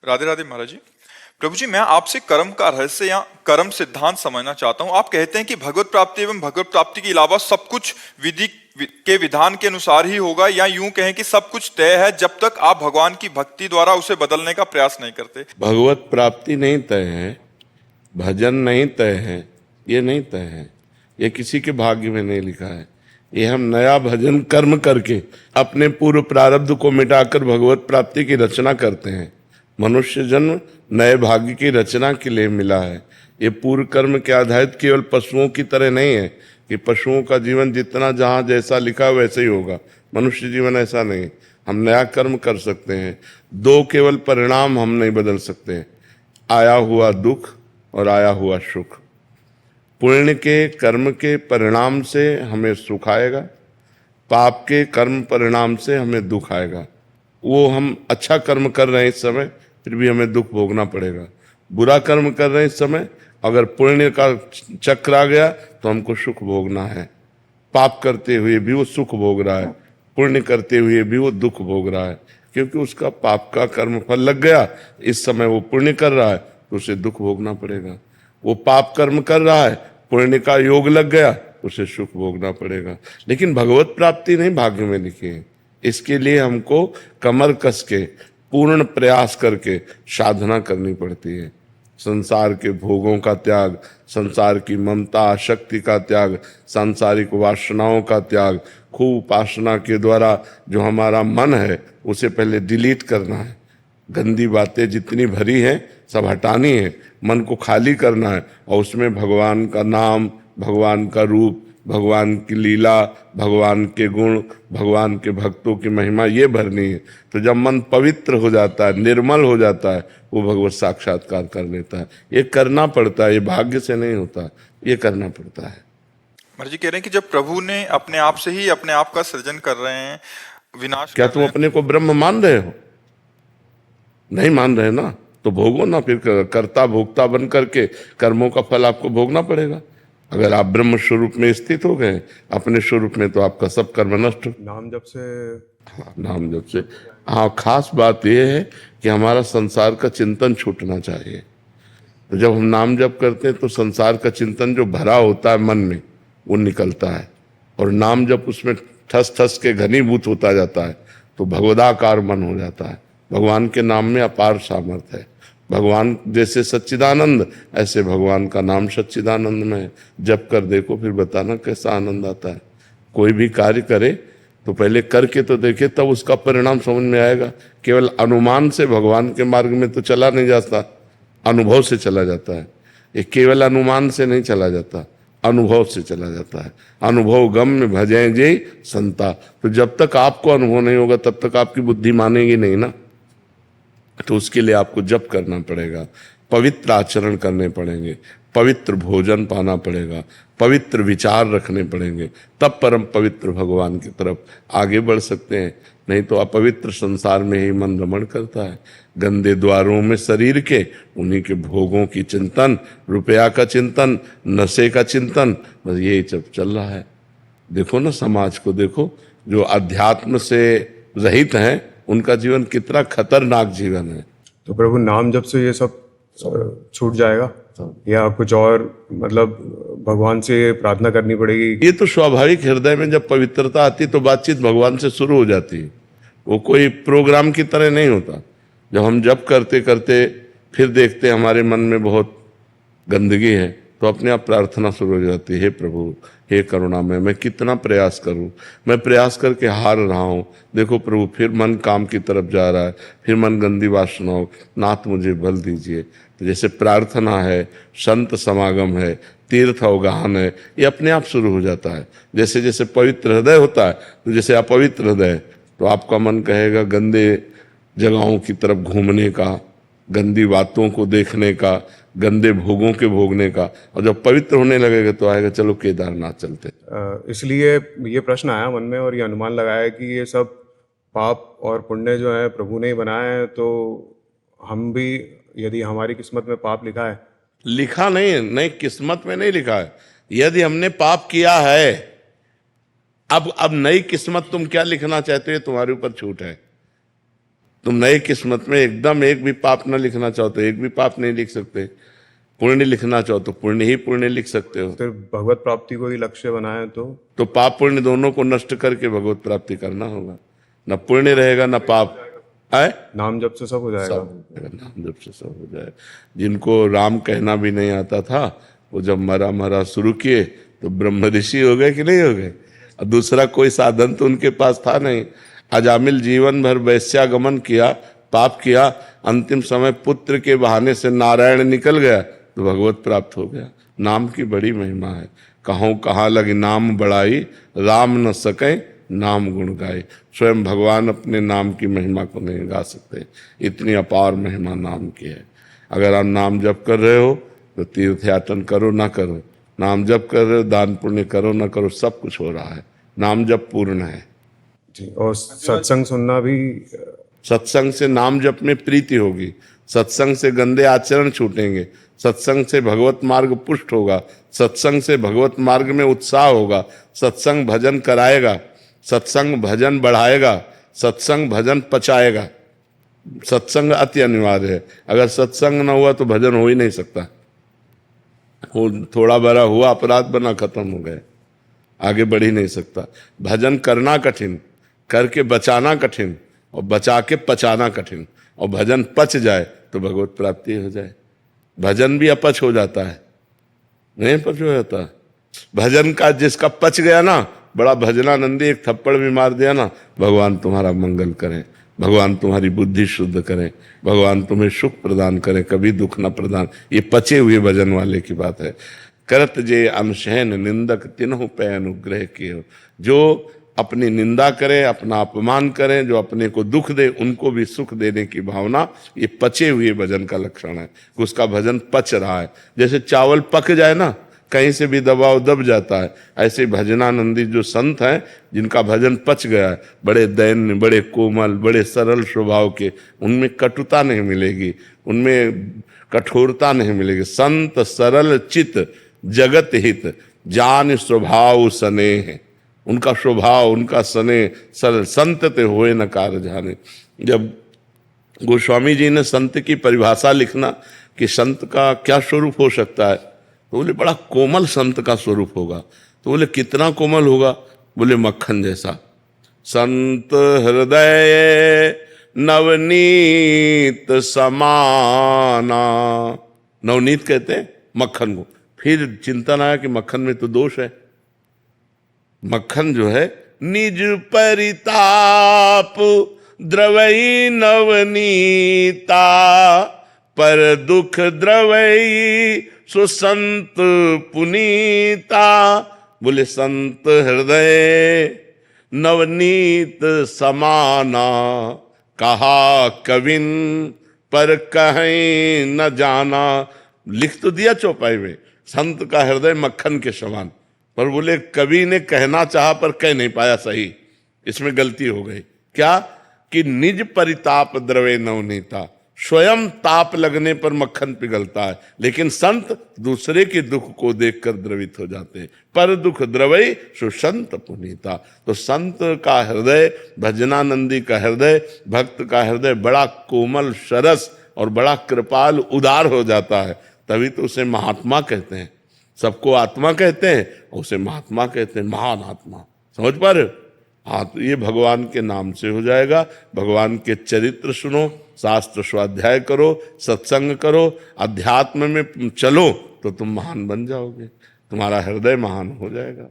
राधे राधे महाराज जी। प्रभु जी, मैं आपसे कर्म का रहस्य या कर्म सिद्धांत समझना चाहता हूँ। आप कहते हैं कि भगवत प्राप्ति एवं भगवत प्राप्ति के अलावा सब कुछ के विधान के अनुसार ही होगा, या यूं कहें कि सब कुछ तय है जब तक आप भगवान की भक्ति द्वारा उसे बदलने का प्रयास नहीं करते। भगवत प्राप्ति नहीं तय है, भजन नहीं तय है, ये नहीं तय है, ये किसी के भाग्य में नहीं लिखा है। ये हम नया भजन कर्म करके अपने पूर्व प्रारब्ध को मिटाकर भगवत प्राप्ति की रचना करते हैं। मनुष्य जन्म नए भाग्य की रचना के लिए मिला है। ये पूर्व कर्म के आधारित केवल पशुओं की तरह नहीं है कि पशुओं का जीवन जितना जहाँ जैसा लिखा है वैसे ही होगा। मनुष्य जीवन ऐसा नहीं। हम नया कर्म कर सकते हैं। दो केवल परिणाम हम नहीं बदल सकते, आया हुआ दुख और आया हुआ सुख। पुण्य के कर्म के परिणाम से हमें सुख आएगा, पाप के कर्म परिणाम से हमें दुख आएगा। वो हम अच्छा कर्म कर रहे हैं इस समय, फिर भी हमें दुख भोगना पड़ेगा। बुरा कर्म कर रहे हैं इस समय, अगर पुण्य का चक्र आ गया तो हमको सुख भोगना है। पाप करते हुए भी वो सुख भोग रहा है, पुण्य करते हुए भी वो दुख भोग रहा है, क्योंकि उसका पाप का कर्म फल लग गया। इस समय वो पुण्य कर रहा है तो उसे दुख भोगना पड़ेगा। वो पाप कर्म कर रहा है, पुण्य का योग लग गया, उसे सुख भोगना पड़ेगा। लेकिन भगवत प्राप्ति नहीं भाग्य में लिखी है। इसके लिए हमको कमर कस के पूर्ण प्रयास करके साधना करनी पड़ती है। संसार के भोगों का त्याग, संसार की ममता आसक्ति का त्याग, सांसारिक वासनाओं का त्याग, खूब उपासना के द्वारा जो हमारा मन है उसे पहले डिलीट करना है। गंदी बातें जितनी भरी हैं सब हटानी है, मन को खाली करना है और उसमें भगवान का नाम, भगवान का रूप, भगवान की लीला, भगवान के गुण, भगवान के भक्तों की महिमा ये भरनी है। तो जब मन पवित्र हो जाता है, निर्मल हो जाता है, वो भगवत साक्षात्कार कर लेता है। ये करना पड़ता है, ये भाग्य से नहीं होता, ये करना पड़ता है। महाराज जी कह रहे हैं कि जब प्रभु ने अपने आप से ही अपने आप का सृजन कर रहे हैं, विनाश क्या कर तुम रहे हैं, अपने को ब्रह्म मान रहे हो? नहीं मान रहे ना, तो भोगो ना। फिर कर्ता भोक्ता बन करके कर्मों का फल आपको भोगना पड़ेगा। अगर आप ब्रह्म स्वरूप में स्थित हो गए अपने स्वरूप में, तो आपका सब कर्म नष्ट हो। नाम जब से हाँ, नाम जब से। हाँ, खास बात यह है कि हमारा संसार का चिंतन छूटना चाहिए। तो जब हम नाम जप करते हैं तो संसार का चिंतन जो भरा होता है मन में वो निकलता है, और नाम जप उसमें ठस ठस के घनीभूत होता जाता है, तो भगवदाकार मन हो जाता है। भगवान के नाम में अपार सामर्थ्य है। भगवान जैसे सच्चिदानंद, ऐसे भगवान का नाम सच्चिदानंद में है। जप कर देखो, फिर बताना कैसा आनंद आता है। कोई भी कार्य करे तो पहले करके तो देखे, तब उसका परिणाम समझ में आएगा। केवल अनुमान से भगवान के मार्ग में तो चला नहीं जाता, अनुभव से चला जाता है। ये केवल अनुमान से नहीं चला जाता, अनुभव से चला जाता है। अनुभव गम में भजें जे संता। तो जब तक आपको अनुभव नहीं होगा तब तक आपकी बुद्धि मानेगी नहीं ना। तो उसके लिए आपको जप करना पड़ेगा, पवित्र आचरण करने पड़ेंगे, पवित्र भोजन पाना पड़ेगा, पवित्र विचार रखने पड़ेंगे, तब परम पवित्र भगवान की तरफ आगे बढ़ सकते हैं। नहीं तो अपवित्र संसार में ही मन रमण करता है। गंदे द्वारों में शरीर के, उन्हीं के भोगों की चिंतन, रुपया का चिंतन, नशे का चिंतन, बस यही सब चल रहा है। देखो ना, समाज को देखो, जो अध्यात्म से रहित हैं उनका जीवन कितना खतरनाक जीवन है। तो प्रभु नाम जब से ये सब छूट जाएगा, या कुछ और मतलब भगवान से प्रार्थना करनी पड़ेगी? ये तो स्वाभाविक, हृदय में जब पवित्रता आती तो बातचीत भगवान से शुरू हो जाती है। वो कोई प्रोग्राम की तरह नहीं होता। जब हम जप करते करते फिर देखते हमारे मन में बहुत गंदगी है, तो अपने आप प्रार्थना शुरू हो जाती है, हे प्रभु, हे करुणामय, मैं कितना प्रयास करूं, मैं प्रयास करके हार रहा हूं। देखो प्रभु, फिर मन काम की तरफ जा रहा है, फिर मन गंदी वासनाओं, नाथ मुझे बल दीजिए। तो जैसे प्रार्थना है, संत समागम है, तीर्थ अवगाहन है, ये अपने आप शुरू हो जाता है। जैसे जैसे पवित्र हृदय होता है, तो जैसे अपवित्र हृदय, तो आपका मन कहेगा गंदे जगहों की तरफ घूमने का, गंदी बातों को देखने का, गंदे भोगों के भोगने का। और जब पवित्र होने लगेगा तो आएगा चलो केदारनाथ चलते। इसलिए ये प्रश्न आया मन में और ये अनुमान लगाया कि ये सब पाप और पुण्य जो है प्रभु ने ही बनाए हैं, तो हम भी, यदि हमारी किस्मत में पाप लिखा है। लिखा नहीं है, नहीं, किस्मत में नहीं लिखा है। यदि हमने पाप किया है, अब नई किस्मत तुम क्या लिखना चाहते हो, तुम्हारे ऊपर छूट है। तुम नए किस्मत में एकदम एक भी पाप ना लिखना चाहो तो एक भी पाप नहीं लिख सकते, पुण्य लिखना चाहो तो पुण्य ही पुण्य लिख सकते हो। फिर भगवत प्राप्ति को ही लक्ष्य बनाए तो पाप पुण्य दोनों को नष्ट करके भगवत प्राप्ति करना होगा। न पुण्य रहेगा न पाप है, नाम जप से सब हो जाएगा। नाम जप से सब हो जाए। जिनको राम कहना भी नहीं आता था वो जब मरा मरा शुरू किए तो ब्रह्म ऋषि हो गए कि नहीं हो गए। और दूसरा कोई साधन तो उनके पास था नहीं। अजामिल जीवन भर वैश्यागमन किया, पाप किया, अंतिम समय पुत्र के बहाने से नारायण निकल गया तो भगवत प्राप्त हो गया। नाम की बड़ी महिमा है। कहों कहाँ लगी नाम बड़ाई, राम न सके नाम गुण गाए। स्वयं भगवान अपने नाम की महिमा को नहीं गा सकते, इतनी अपार महिमा नाम की है। अगर आप नाम जप कर रहे हो तो तीर्थ याटन करो ना करो, नाम जप कर रहे हो दान पुण्य करो ना करो, सब कुछ हो रहा है। नाम जप पूर्ण है जी। और सत्संग सुनना भी, सत्संग से नाम जप में प्रीति होगी, सत्संग से गंदे आचरण छूटेंगे, सत्संग से भगवत मार्ग पुष्ट होगा, सत्संग से भगवत मार्ग में उत्साह होगा, सत्संग भजन कराएगा, सत्संग भजन बढ़ाएगा, सत्संग भजन पचाएगा। सत्संग अति अनिवार्य है। अगर सत्संग न हुआ तो भजन हो ही नहीं सकता। वो थोड़ा बड़ा हुआ अपराध बना, खत्म हो गए, आगे बढ़ ही नहीं सकता। भजन करना कठिन, करके बचाना कठिन, और बचा के पचाना कठिन, और भजन पच जाए तो भगवत प्राप्ति हो जाए। भजन भी अपच हो जाता है, नहीं पच हो जाता। भजन का जिसका पच गया ना, बड़ा भजनानंदी एक थप्पड़ भी मार दिया ना, भगवान तुम्हारा मंगल करें, भगवान तुम्हारी बुद्धि शुद्ध करें, भगवान तुम्हें सुख प्रदान करें, कभी दुख न प्रदान। ये पचे हुए भजन वाले की बात है। करत जे अनशहन निंदक तिन्हु पे अनुग्रह किए। जो अपनी निंदा करें, अपना अपमान करें, जो अपने को दुख दे उनको भी सुख देने की भावना, ये पचे हुए भजन का लक्षण है। उसका भजन पच रहा है। जैसे चावल पक जाए ना, कहीं से भी दबाव दब जाता है, ऐसे भजनानंदी जो संत हैं जिनका भजन पच गया है, बड़े दैन्य, बड़े कोमल, बड़े सरल स्वभाव के, उनमें कटुता नहीं मिलेगी, उनमें कठोरता नहीं मिलेगी। संत सरल चित जगत हित जान स्वभाव स्नेह। उनका स्वभाव, उनका स्नेह सरल। संत ते होए न कार जाने। जब गोस्वामी जी ने संत की परिभाषा लिखना कि संत का क्या स्वरूप हो सकता है, तो बोले बड़ा कोमल संत का स्वरूप होगा। तो बोले कितना कोमल होगा? बोले मक्खन जैसा। संत हृदय नवनीत समाना। नवनीत कहते हैं मक्खन को। फिर चिंतन आया कि मक्खन में तो दोष है। मक्खन जो है निज परिताप द्रवई नवनीता, पर दुख द्रवई सुसंत पुनीता। बोले संत हृदय नवनीत समाना, कहा कविन पर कहीं न जाना। लिख तो दिया चौपाई में, संत का हृदय मक्खन के समान, पर बोले कवि ने कहना चाहा पर कह नहीं पाया सही। इसमें गलती हो गई। क्या कि निज परिताप द्रवे नवनीता, स्वयं ताप लगने पर मक्खन पिघलता है, लेकिन संत दूसरे के दुख को देखकर द्रवित हो जाते हैं। पर दुख द्रवई सुसंत पुनीता। तो संत का हृदय, भजनानंदी का हृदय, भक्त का हृदय बड़ा कोमल, सरस और बड़ा कृपाल, उदार हो जाता है। तभी तो उसे महात्मा कहते हैं। सबको आत्मा कहते हैं, उसे महात्मा कहते हैं, महान आत्मा। समझ पा रहे हो? हाँ, तो ये भगवान के नाम से हो जाएगा। भगवान के चरित्र सुनो, शास्त्र स्वाध्याय करो, सत्संग करो, अध्यात्म में चलो, तो तुम महान बन जाओगे, तुम्हारा हृदय महान हो जाएगा।